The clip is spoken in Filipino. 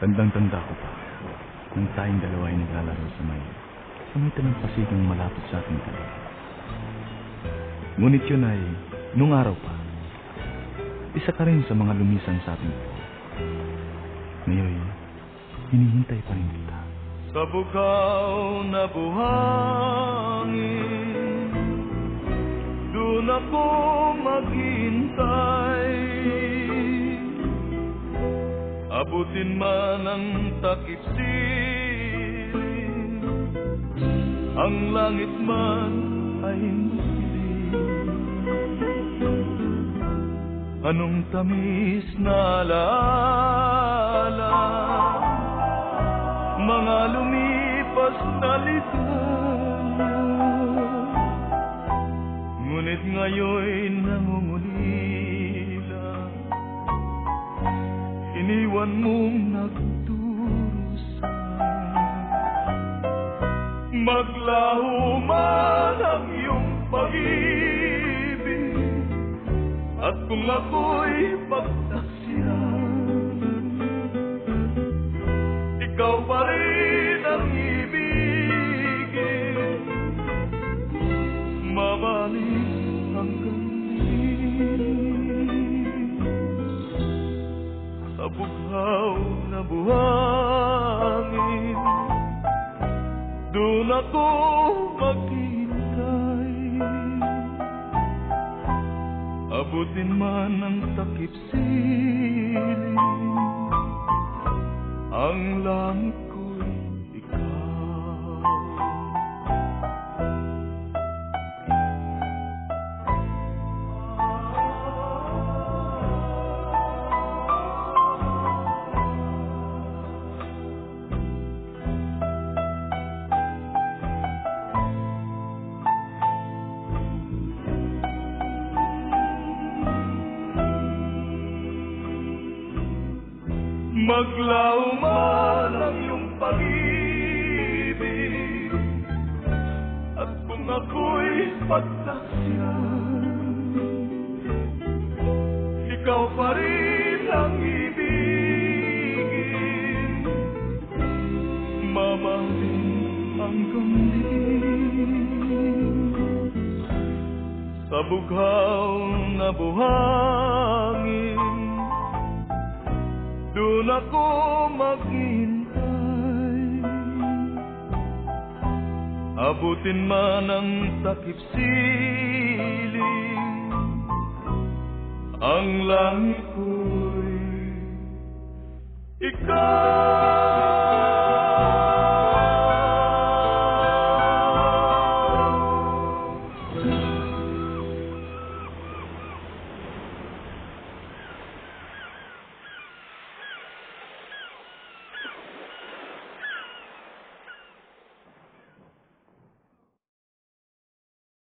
Tandang-tanda ko pa nang tayong dalawa ay naglalaro sa may talampasigang malapit sa ating tabi. Ngunit yun ay, nung araw pa, isa ka rin sa mga lumisan sa ating buhay. Ngayon, hinihintay pa rin kita. Sa bukaw na buhangin, doon ako maghintay. Abutin man ang takip siling, ang langit man ay masilim. Anong tamis na alaala, mga lumipas na ligaw, ngunit ngayon'y nangungulila. Iniwan mong nagdurusa, maglaho man ang iyong pag-ibig, at kung ako'y pagtaksiyan, ikaw pa rin ang ibigin, mabalik hanggang sa bughaw na buhangin, doon ako maghintay. Abutin man ang takip siling, ang langit ko'y ikaw. Maglaho man ang iyong pag-ibig, at kung ako'y pagtaksiyan, ikaw pa rin ang ibigin, mamahalin hanggang dilim. Sa bughaw na buhangin, doon ako maghintay. Abutin man ang takip siling, ang langit ko